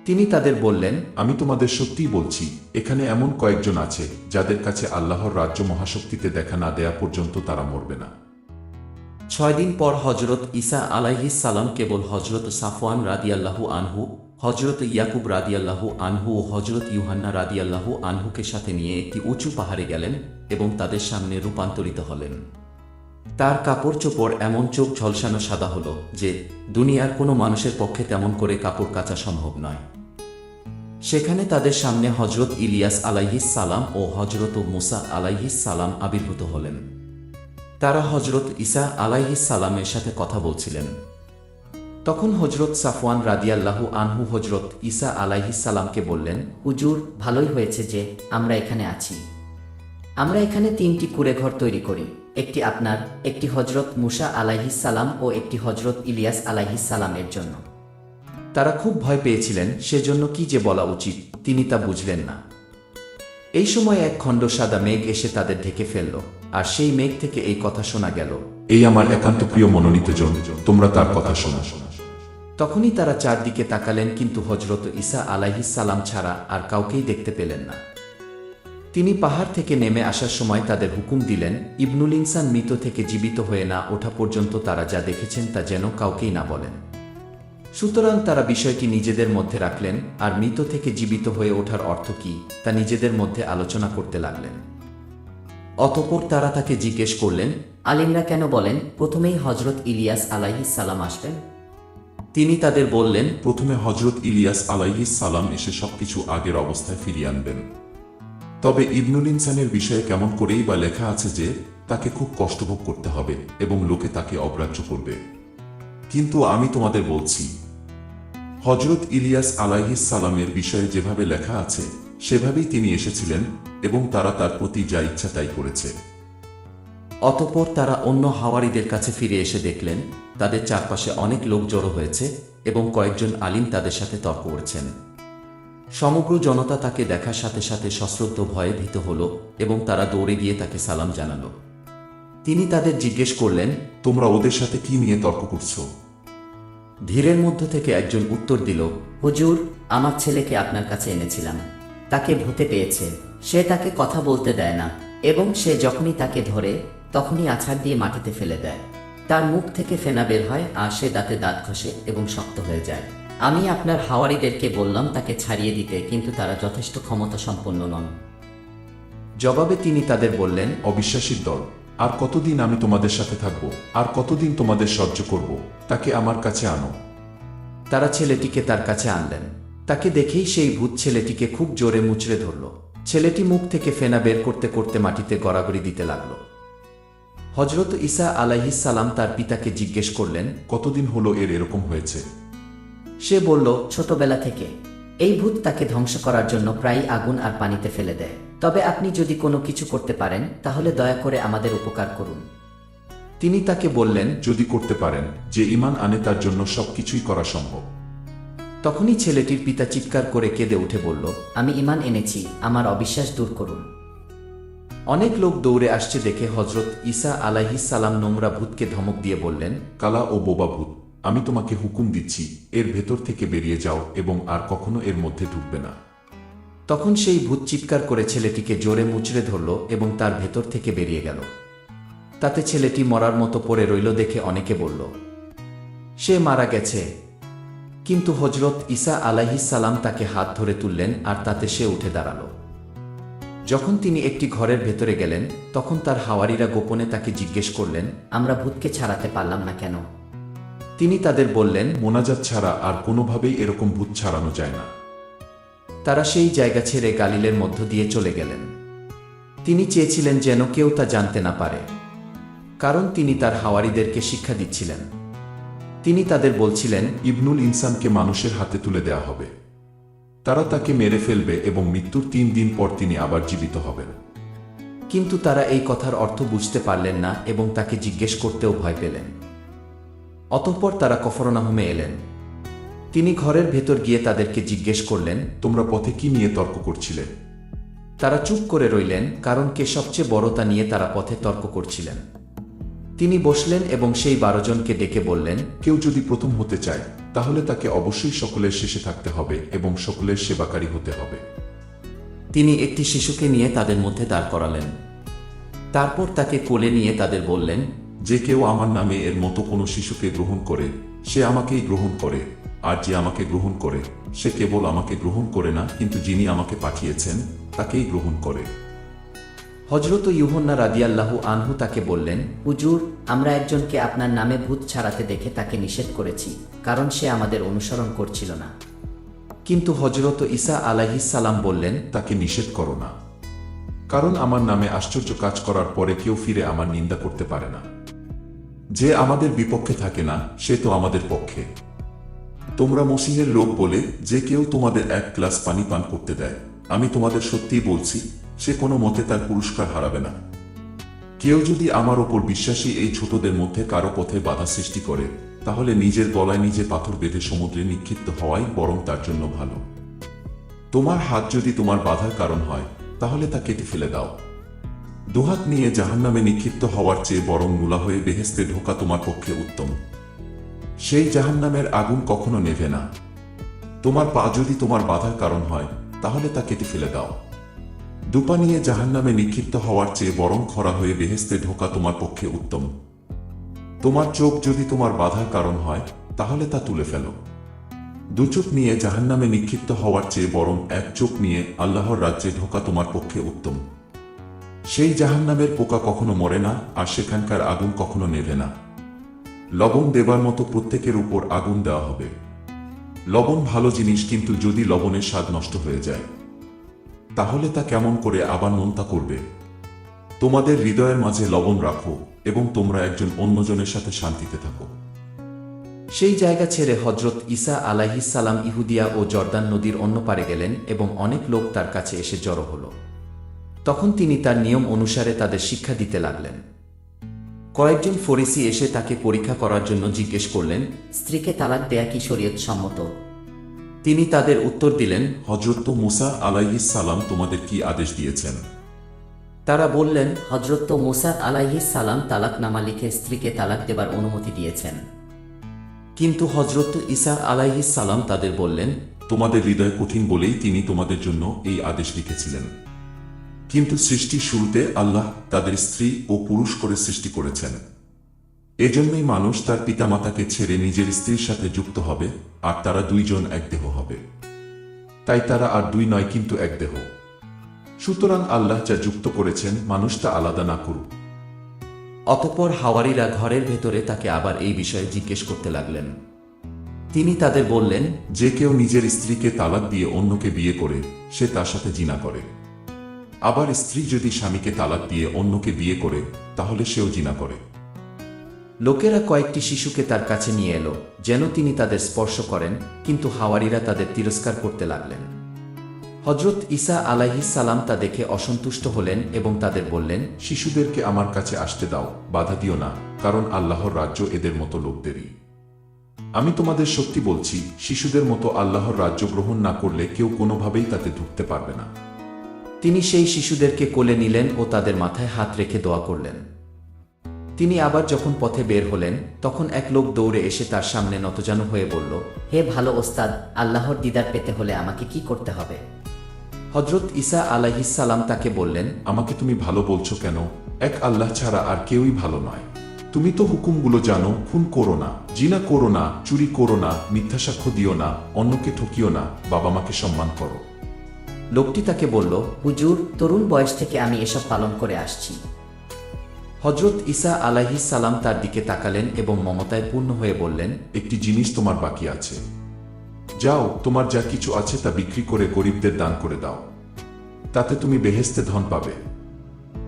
তিনি তাদের বললেন, আমি তোমাদের সত্যিই বলছি, এখানে এমন কয়েকজন আছে যাদের কাছে আল্লাহর রাজ্য মহাশক্তিতে দেখা না দেয়া পর্যন্ত তারা মরবে না। 6 দিন পর হজরত ঈসা আলাইহিস সালাম কেবল হজরত সাফওয়ান রাদিয়াল্লাহু আনহু, হজরত ইয়াকুব রাদিয়াল্লাহু আনহু ও হজরত ইউহান্না রাদিয়াল্লাহু আনহুকে সাথে নিয়ে একটি উঁচু পাহাড়ে গেলেন এবং তাদের সামনে রূপান্তরিত হলেন। তার কাপড় চোপড় এমন চোখ ঝলসানো সাদা হল যে দুনিয়ার কোনো মানুষের পক্ষে তেমন করে কাপড় কাচা সম্ভব নয়। সেখানে তাদের সামনে হজরত ইলিয়াস আলাইহিস সালাম ও হজরত মুসা আলাইহিস সালাম আবির্ভূত হলেন। তারা হজরত ঈসা আলাইহিস সালামের সাথে কথা বলছিলেন। তখন হজরত সাফওয়ান রাদিয়াল্লাহু আনহু হজরত ঈসা আলাইহিস সালামকে বললেন, হুজুর, ভালোই হয়েছে যে আমরা এখানে আছি। আমরা এখানে 3টি কুঁড়েঘর তৈরি করি, একটি আপনার, একটি হজরত মুসা আলাইহিস সালাম ও একটি হজরত ইলিয়াস আলাইহিস সালামের জন্য। তারা খুব ভয় পেয়েছিলেন, সেজন্য কি যে বলা উচিত তিনি তা বুঝলেন না। এই সময় এক খণ্ড সাদা মেঘ এসে তাদের ঢেকে ফেলল, আর সেই মেঘ থেকে এই কথা শোনা গেল, এই আমার একান্ত প্রিয় মনোনীত জন, তোমরা তার কথা শোনো। তখনই তারা চারদিকে তাকালেন, কিন্তু হজরত ঈসা আলাইহিস সালাম ছাড়া আর কাউকেই দেখতে পেলেন না। তিনি পাহাড় থেকে নেমে আসার সময় তাদের হুকুম দিলেন, ইবনুল ইনসান মৃত থেকে জীবিত হয়ে না ওঠা পর্যন্ত তারা যা দেখেছেন তা যেন কাউকেই না বলেন। সুতরাং তারা বিষয়টি নিজেদের মধ্যে রাখলেন, আর মৃত থেকে জীবিত হয়ে ওঠার অর্থ কী তা নিজেদের মধ্যে আলোচনা করতে লাগলেন। অতঃপর তারা তাকে জিজ্ঞেস করলেন, আলিমরা কেন বলেন প্রথমেই হজরত ইলিয়াস আলাইহিস সালাম আসবেন? তিনি তাদের বললেন, প্রথমে হজরত ইলিয়াস আলাইহিস সালাম এসে সবকিছু আগের অবস্থায় ফিরিয়ে আনবেন। তবে ইবনুল ইনসানের বিষয়ে কেমন করেই বা লেখা আছে যে তাকে খুব কষ্টভোগ করতে হবে এবং লোকে তাকে অগ্রাহ্য করবে। কিন্তু আমি তোমাদের বলছি, হজরত ইলিয়াস আলাইহিস সালামের বিষয়ে যেভাবে লেখা আছে সেভাবেই তিনি এসেছিলেন এবং তারা তার প্রতি যা ইচ্ছা তাই করেছে। অতঃপর তারা অন্য হাওয়ারিদের কাছে ফিরে এসে দেখলেন তাদের চারপাশে অনেক লোক জড়ো হয়েছে এবং কয়েকজন আলিম তাদের সাথে তর্ক করছেন। সমগ্র জনতা তাকে দেখার সাথে সাথে সশ্রদ্ধ ভয়ে ভীত হল এবং তারা দৌড়ে গিয়ে তাকে সালাম জানাল। তিনি তাদের জিজ্ঞেস করলেন, তোমরা ওদের সাথে কি নিয়ে তর্ক করছো? ধীরের মধ্য থেকে একজন উত্তর দিল, হুজুর, আমার ছেলেকে আপনার কাছে এনেছিলাম। তাকে ভূতে পেয়েছে, সে তাকে কথা বলতে দেয় না এবং সে যখনই তাকে ধরে তখনই আছাড় দিয়ে মাটিতে ফেলে দেয়। তার মুখ থেকে ফেনা বের হয় আর সে দাঁতে দাঁত ঘষে এবং শক্ত হয়ে যায়। আমি আপনার হাওয়ারিদেরকে বললাম তাকে ছাড়িয়ে দিতে, কিন্তু তারা যথেষ্ট ক্ষমতা সম্পন্ন নন। জবাবে তিনি তাদের বললেন, অবিশ্বাসীর দল, আর কতদিন আমি তোমাদের সাথে থাকব? আর কতদিন তোমাদের সহ্য করব? তাকে আমার কাছে আনো। তারা ছেলেটিকে তার কাছে আনলেন। তাকে দেখেই সেই ভূত ছেলেটিকে খুব জোরে মুচড়ে ধরল। ছেলেটি মুখ থেকে ফেনা বের করতে করতে মাটিতে গড়াগড়ি দিতে লাগল। হজরত ঈসা আলাইহিস সালাম তার পিতাকে জিজ্ঞেস করলেন, কতদিন হলো এর এরকম হয়েছে? সে বলল, ছোটবেলা থেকে। এই ভূত তাকে ধ্বংস করার জন্য প্রায় আগুন আর পানিতে ফেলে দেয়। তবে আপনি যদি কোনো কিছু করতে পারেন তাহলে দয়া করে আমাদের উপকার করুন। তিনি তাকে বললেন, যদি করতে পারেন, যে ঈমান আনে তার জন্য সবকিছুই করা সম্ভব। তখনই ছেলেটির পিতা চিৎকার করে কেঁদে উঠে বলল, আমি ঈমান এনেছি, আমার অবিশ্বাস দূর করুন। অনেক লোক দৌড়ে আসছে দেখে হজরত ঈসা আলাইহিস সালাম নোংরা ভূতকে ধমক দিয়ে বললেন, কালা ও বোবা ভূত, আমি তোমাকে হুকুম দিচ্ছি, এর ভেতর থেকে বেরিয়ে যাও এবং আর কখনো এর মধ্যে ঢুকবে না। তখন সেই ভূত চিৎকার করে ছেলেটিকে জোরে মুচড়ে ধরল এবং তার ভেতর থেকে বেরিয়ে গেল। তাতে ছেলেটি মরার মতো পড়ে রইল দেখে অনেকে বলল, সে মারা গেছে। কিন্তু হজরত ঈসা আলাইহিস সালাম তাকে হাত ধরে তুললেন আর তাতে সে উঠে দাঁড়াল। যখন তিনি একটি ঘরের ভেতরে গেলেন তখন তার হাওয়ারিরা গোপনে তাকে জিজ্ঞেস করলেন, আমরা ভূতকে ছাড়াতে পারলাম না কেন? তিনি তাদের বললেন, মোনাজাত ছাড়া আর কোনোভাবেই এরকম ভূত ছাড়ানো যায় না। তারা সেই জায়গা ছেড়ে গালিলের মধ্য দিয়ে চলে গেলেন। তিনি চেয়েছিলেন যেন কেউ তা জানতে না পারে, কারণ তিনি তার হাওয়ারিদেরকে শিক্ষা দিচ্ছিলেন। তিনি তাদের বলছিলেন, ইবনুল ইনসানকে মানুষের হাতে তুলে দেয়া হবে। তারা তাকে মেরে ফেলবে এবং মৃত্যুর 3 দিন পর তিনি আবার জীবিত হবেন। কিন্তু তারা এই কথার অর্থ বুঝতে পারলেন না এবং তাকে জিজ্ঞেস করতেও ভয় পেলেন। অতঃপর তারা কফরনাহুমে এলেন। তিনি ঘরের ভেতর গিয়ে তাদেরকে জিজ্ঞেস করলেন, তোমরা পথে কি নিয়ে তর্ক করছিলে? তারা চুপ করে রইলেন, কারণ কে সবচেয়ে বড় তা নিয়ে তারা পথে তর্ক করছিলেন। তিনি বসলেন এবং সেই 12 জনকে ডেকে বললেন, কেউ যদি প্রথম হতে চায় তাহলে তাকে অবশ্যই সকলের শেষে থাকতে হবে এবং সকলের সেবাকারী হতে হবে। তিনি একটি শিশুকে নিয়ে তাদের মধ্যে দাঁড় করালেন। তারপর তাকে কোলে নিয়ে তাদের বললেন, যে কেউ আমার নামে এর মতো কোনো শিশুকে গ্রহণ করে সে আমাকেই গ্রহণ করে, আর যে আমাকে গ্রহণ করে সে কেবল আমাকে গ্রহণ করে না, কিন্তু যিনি আমাকে পাঠিয়েছেন তাকেই গ্রহণ করে। হযরত ইউহান্না রাদিয়াল্লাহু আনহু তাকে বললেন, হুজুর, আমরা একজনকে আপনার নামে ভূত ছাড়াতে দেখে তাকে নিষেধ করেছি, কারণ সে আমাদের অনুসরণ করছিল না। কিন্তু হযরত ঈসা আলাইহিস সালাম বললেন, তাকে নিষেধ করো না, কারণ আমার নামে আশ্চর্য কাজ করার পরে কেউ ফিরে আমার নিন্দা করতে পারে না। যে আমাদের বিপক্ষে থাকে না সে তো আমাদের পক্ষে। তোমরা মসিহের লোক বলে যে কেউ তোমাদের এক গ্লাস পানি পান করতে দেয়, আমি তোমাদের সত্যিই বলছি সে কোনো মতে তার পুরস্কার হারাবে না। কেউ যদি আমার ওপর বিশ্বাসী এই ছোটদের মধ্যে কারো পথে বাধা সৃষ্টি করে তাহলে নিজের গলায় নিজে পাথর বেঁধে সমুদ্রে নিক্ষিপ্ত হওয়াই বরং তার জন্য ভালো। তোমার হাত যদি তোমার বাধার কারণ হয় তাহলে তা কেটে ফেলে দাও। দুহাত নিয়ে জাহান্নামে নিক্ষিপ্ত হওয়ার চেয়ে বরং মূলা হয়ে বেহেশতে ঢোকা তোমার পক্ষে উত্তম। সেই জাহান্নামের আগুন কখনো নেভে না। তোমার পা যদি তোমার বাধার কারণ হয় তাহলে তা কেটে ফেলে দাও। দুপা নিয়ে জাহান্নামে নিক্ষিপ্ত হওয়ার চেয়ে বরং খরা হয়ে বেহেশতে ঢোকা তোমার পক্ষে উত্তম। তোমার চোখ যদি তোমার বাধার কারণ হয় তাহলে তা তুলে ফেলো। দু চোখ নিয়ে জাহান্নামে নিক্ষিপ্ত হওয়ার চেয়ে বরং এক চোখ নিয়ে আল্লাহর রাজ্যে ঢোকা তোমার পক্ষে উত্তম। সেই জাহান্নামের পোকা কখনো মরে না, আর সেখানকার আগুন কখনো নেভে না। লবণ দেবার মতো প্রত্যেকের উপর আগুন দেওয়া হবে। লবণ ভালো জিনিস, কিন্তু যদি লবণের স্বাদ নষ্ট হয়ে যায় তাহলে তা কেমন করে আবার নোনতা করবে? তোমাদের হৃদয়ের মাঝে লবণ রাখো এবং তোমরা একজন অন্যজনের সাথে শান্তিতে থাকো। সেই জায়গা ছেড়ে হযরত ঈসা আলাইহিস সালাম ইহুদিয়া ও জর্দান নদীর অন্য পারে গেলেন এবং অনেক লোক তার কাছে এসে জড়ো হল। তখন তিনি তার নিয়ম অনুসারে তাদের শিক্ষা দিতে লাগলেন। কয়েকজন ফরিসি এসে তাকে পরীক্ষা করার জন্য জিজ্ঞেস করলেন, স্ত্রীকে তালাক দেয়া কি শরীয়ত সম্মত? তিনি তাদের উত্তর দিলেন, হযরত মুসা আলাইহিস সালাম তোমাদের কি আদেশ দিয়েছেন? তারা বললেন, হযরত মুসা আলাইহিস সালাম তালাকনামা লিখে স্ত্রীকে তালাক দেবার অনুমতি দিয়েছেন। কিন্তু হযরত ঈসা আলাইহিস সালাম তাদের বললেন, তোমাদের হৃদয় কঠিন বলেই তিনি তোমাদের জন্য এই আদেশ লিখেছিলেন। কিন্তু সৃষ্টির শুরুতে আল্লাহ তাদের স্ত্রী ও পুরুষ করে সৃষ্টি করেছেন। এজন্যই মানুষ তার পিতামাতাকে ছেড়ে নিজের স্ত্রীর সাথে যুক্ত হবে, আর তারা দুইজন এক দেহ হবে। তাই তারা আর দুই নয়, কিন্তু এক দেহ। সুতরাং আল্লাহ যা যুক্ত করেছেন মানুষ তা আলাদা না করুক। অতঃপর হাওয়ারীরা ঘরের ভেতরে তাকে আবার এই বিষয়ে জিজ্ঞেস করতে লাগলেন। তিনি তাদের বললেন, যে কেউ নিজের স্ত্রীকে তালাক দিয়ে অন্যকে বিয়ে করে সে তার সাথে জিনা করে। আবার স্ত্রী যদি স্বামীকে তালাক দিয়ে অন্যকে বিয়ে করে তাহলে সেও জিনা করে। লোকেরা কয়েকটি শিশুকে তার কাছে নিয়ে এলো যেন তিনি তাদের স্পর্শ করেন, কিন্তু হাওয়ারীরা তাদের তিরস্কার করতে লাগলেন। হযরত ঈসা আলাইহিস সালাম তা দেখে অসন্তুষ্ট হলেন এবং তাদের বললেন, শিশুদেরকে আমার কাছে আসতে দাও, বাধা দিও না, কারণ আল্লাহর রাজ্য এদের মতো লোকদেরই। আমি তোমাদের সত্যি বলছি, শিশুদের মতো আল্লাহর রাজ্য গ্রহণ না করলে কেউ কোনোভাবেই তাতে ঢুকতে পারবে না। তিনি সেই শিশুদেরকে কোলে নিলেন ও তাদের মাথায় হাত রেখে দোয়া করলেন। তিনি আবার যখন পথে বের হলেন তখন এক লোক দৌড়ে এসে তার সামনে নতজানু হয়ে বলল, হে ভালো ওস্তাদ, আল্লাহর দিদার পেতে হলে আমাকে কি করতে হবে? হযরত ঈসা আলাইহিস সালাম তাকে বললেন, আমাকে তুমি ভালো বলছো কেন? এক আল্লাহ ছাড়া আর কেউই ভালো নয়। তুমি তো হুকুমগুলো জানো, খুন করো না, জিনা করো না, চুরি করো না, মিথ্যা সাক্ষ্য দিও না, অন্যকে ঠকিও না, বাবা মাকে সম্মান করো। লোকটি তাকে বলল, হুজুর, তরুণ বয়স থেকে আমি এসব পালন করে আসছি। হযরত ঈসা আলাইহিস সালাম তার দিকে তাকালেন এবং মমতায় পূর্ণ হয়ে বললেন, একটি জিনিস তোমার বাকি আছে। যাও, তোমার যা কিছু আছে তা বিক্রি করে গরিবদের দান করে দাও, তাতে তুমি বেহেশতে ধন পাবে।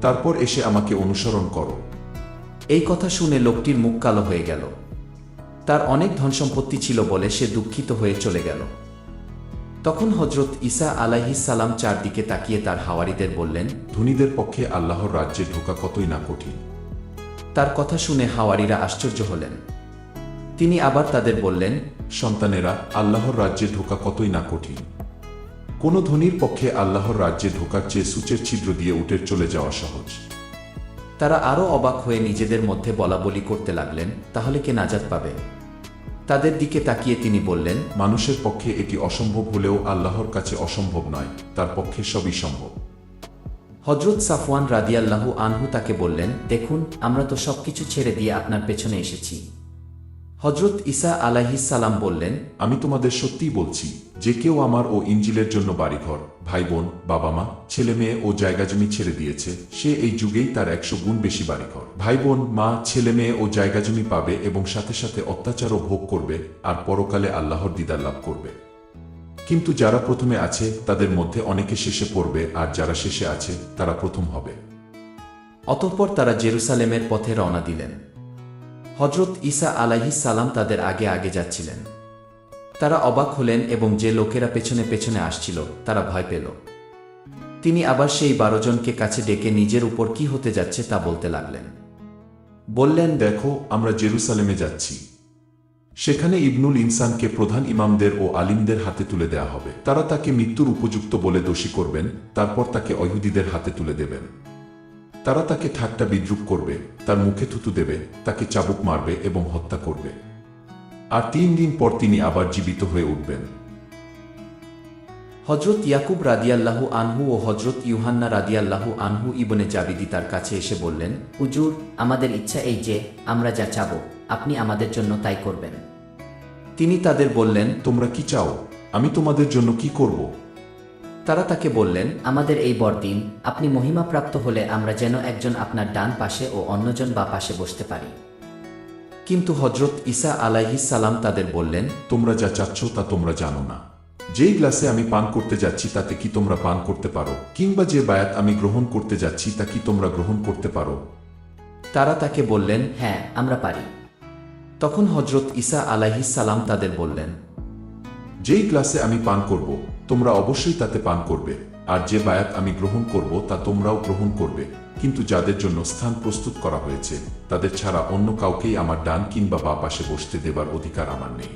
তারপর এসে আমাকে অনুসরণ করো। এই কথা শুনে লোকটির মুখ কালো হয়ে গেল। তার অনেক ধনসম্পত্তি ছিল বলে সে দুঃখিত হয়ে চলে গেল। তখন হযরত ঈসা আলাইহিস সালাম চারদিকে তাকিয়ে তার হাওয়ারীদের বললেন, ধনীদের পক্ষে আল্লাহর রাজ্যে ঢোকা কতই না কঠিন। তার কথা শুনে হাওয়ারীরা আশ্চর্য হলেন। তিনি আবার তাদের বললেন, সন্তানেরা, আল্লাহর রাজ্যে ঢোকা কতই না কঠিন। কোনো ধনীর পক্ষে আল্লাহর রাজ্যে ঢোকার চেয়ে সূচের ছিদ্র দিয়ে উটের চলে যাওয়া সহজ। তারা আরও অবাক হয়ে নিজেদের মধ্যে বলাবলি করতে লাগলেন, তাহলে কে নাজাত পাবে? তাদের দিকে তাকিয়ে তিনি বললেন, মানুষের পক্ষে এটি অসম্ভব হলেও আল্লাহর কাছে অসম্ভব নয়, তার পক্ষে সবই সম্ভব। হজরত সাফওয়ান রাদিয়াল্লাহু আনহু তাকে বললেন, দেখুন, আমরা তো সবকিছু ছেড়ে দিয়ে আপনার পেছনে এসেছি। হজরত ঈসা আলাইহিস সালাম বললেন, আমি তোমাদের সত্যিই বলছি, যে কেউ আমার ও ইঞ্জিলের জন্য বাড়িঘর, ভাই বোন, বাবা মা, ছেলে মেয়ে ও জায়গা জমি ছেড়ে দিয়েছে, সে এই যুগেই তার 100 গুণ বেশি বাড়িঘর, ভাই বোন, মা, ছেলে মেয়ে ও জায়গা জমি পাবে এবং সাথে সাথে অত্যাচারও ভোগ করবে আর পরকালে আল্লাহর দিদার লাভ করবে। কিন্তু যারা প্রথমে আছে তাদের মধ্যে অনেকে শেষে পড়বে, আর যারা শেষে আছে তারা প্রথম হবে। অতঃপর তারা জেরুসালেমের পথে রওনা দিলেন। হজরত ঈসা আলাইহিস সালাম তাদের আগে আগে যাচ্ছিলেন। তারা অবাক হলেন এবং যে লোকেরা পেছনে পেছনে আসছিল তারা ভয় পেল। তিনি আবার সেই 12 জনকে কাছে ডেকে নিজের উপর কি হতে যাচ্ছে তা বলতে লাগলেন। বললেন, দেখো, আমরা জেরুসালেমে যাচ্ছি। সেখানে ইবনুল ইনসানকে প্রধান ইমামদের ও আলিমদের হাতে তুলে দেয়া হবে। তারা তাকে মৃত্যুর উপযুক্ত বলে দোষী করবেন, তারপর তাকে ইহুদীদের হাতে তুলে দেবেন। তারা তাকে ঠাট্টা বিদ্রূপ করবে, তার মুখে থুতু দেবে, তাকে চাবুক মারবে এবং হত্যা করবে। আর 3 দিন পর তিনি আবার জীবিত হয়ে উঠবেন। হজরত ইয়াকুব রাদিয়াল্লাহু আনহু ও হজরত ইউহান্না রাদিয়াল্লাহু আনহু ইবনে জাবিদি তার কাছে এসে বললেন, হুজুর, আমাদের ইচ্ছা এই যে আমরা যা চাব আপনি আমাদের জন্য তাই করবেন। তিনি তাদের বললেন, তোমরা কি চাও? আমি তোমাদের জন্য কি করব? তারা তাকে বললেন, আমাদের এই বরদিন আপনি মহিমাপ্রাপ্ত হলে আমরা যেন একজন আপনার ডান পাশে ও অন্যজন বা পাশে বসতে পারি। কিন্তু হজরত ঈসা আলাইহিস সালাম তাদের বললেন, তোমরা যা চাচ্ছ তা তোমরা জানো না। যেই গ্লাসে আমি পান করতে যাচ্ছি তাতে কি তোমরা পান করতে পারো? কিংবা যে বায়াত আমি গ্রহণ করতে যাচ্ছি তা কি তোমরা গ্রহণ করতে পারো? তারা তাকে বললেন, হ্যাঁ, আমরা পারি। তখন হজরত ঈসা আলাইহিস সালাম তাদের বললেন, যেই গ্লাসে আমি পান করব তোমরা অবশ্যই তাতে পান করবে, আর যে বায়াত আমি গ্রহণ করব তা তোমরাও গ্রহণ করবে, কিন্তু যাদের জন্য স্থান প্রস্তুত করা হয়েছে তাদের ছাড়া অন্য কাউকেই আমার ডান কিংবা বা পাশে বসতে দেবার অধিকার আমার নেই।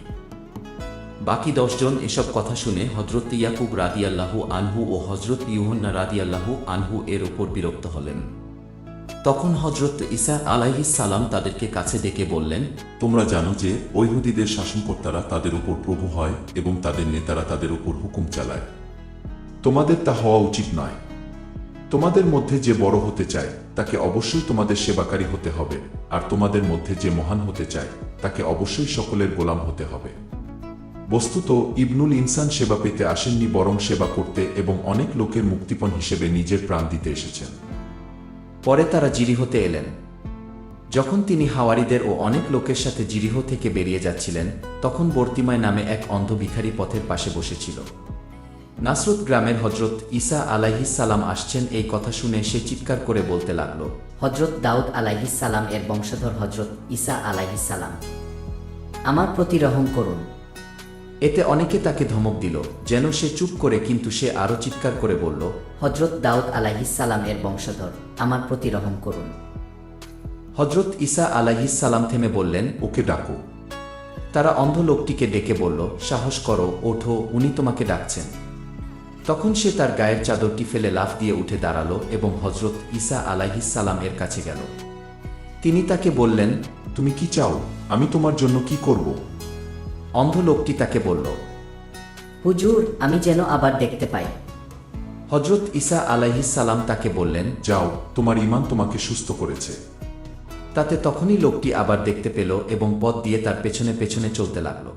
বাকি 10 জন এসব কথা শুনে হজরত ইয়াকুব রাদিয়াল্লাহু আনহু ও হজরত ইউহান্না রাদিয়াল্লাহু আনহু এর উপর বিরক্ত হলেন। তখন হজরত ঈসা আলাইহিস সালাম তাদেরকে কাছে ডেকে বললেন, তোমরা জানো যে ইহুদীদের শাসনকর্তারা তাদের উপর প্রভু হয় এবং তাদের নেতারা তাদের উপর হুকুম চালায়। তোমাদের তা হওয়া উচিত নয়। তোমাদের মধ্যে যে বড় হতে চায় তাকে অবশ্যই তোমাদের সেবাকারী হতে হবে, আর তোমাদের মধ্যে যে মহান হতে চায় তাকে অবশ্যই সকলের গোলাম হতে হবে। বস্তুত ইবনুল ইনসান সেবা পেতে আসেননি, বরং সেবা করতে এবং অনেক লোকের মুক্তিপণ হিসেবে নিজের প্রাণ দিতে এসেছেন। পরে তারা জিরিহতে এলেন। যখন তিনি হাওয়ারিদের ও অনেক লোকের সাথে জিরিহ থেকে বেরিয়ে যাচ্ছিলেন, তখন বর্তিমায় নামে এক অন্ধ ভিখারি পথের পাশে বসেছিল। নাসরত গ্রামের হজরত ঈসা আলাইহিস সালাম আসছেন এই কথা শুনে সে চিৎকার করে বলতে লাগল, হজরত দাউদ আলাইহিস সালাম এর বংশধর হজরত ঈসা আলাইহিস সালাম, আমার প্রতি রহম করুন। এতে অনেকে তাকে ধমক দিল যেন সে চুপ করে, কিন্তু সে আরও চিৎকার করে বলল, হজরত দাউদ আলাইহিস সালাম এর বংশধর, আমার প্রতি রহম করুন। হজরত ঈসা আলাইহিস সালাম থেমে বললেন, ওকে ডাকো। তারা অন্ধ লোকটিকে ডেকে বলল, সাহস করো, ওঠো, উনি তোমাকে ডাকছেন। তখন সে তার গায়ের চাদরটি ফেলে লাফ দিয়ে উঠে দাঁড়ালো এবং হজরত ঈসা আলাইহিস সালাম এর কাছে গেল। তিনি তাকে বললেন, তুমি কি চাও? আমি তোমার জন্য কি করব? অন্ধ লোকটি তাকে বলল, হুজুর, আমি যেন আবার দেখতে পাই। হজরত ঈসা আলাইহিস সালাম তাকে বললেন, যাও, তোমার ঈমান তোমাকে সুস্থ করেছে। তাতে তখনই লোকটি আবার দেখতে পেল এবং পথ দিয়ে তার পেছনে পেছনে চলতে লাগলো।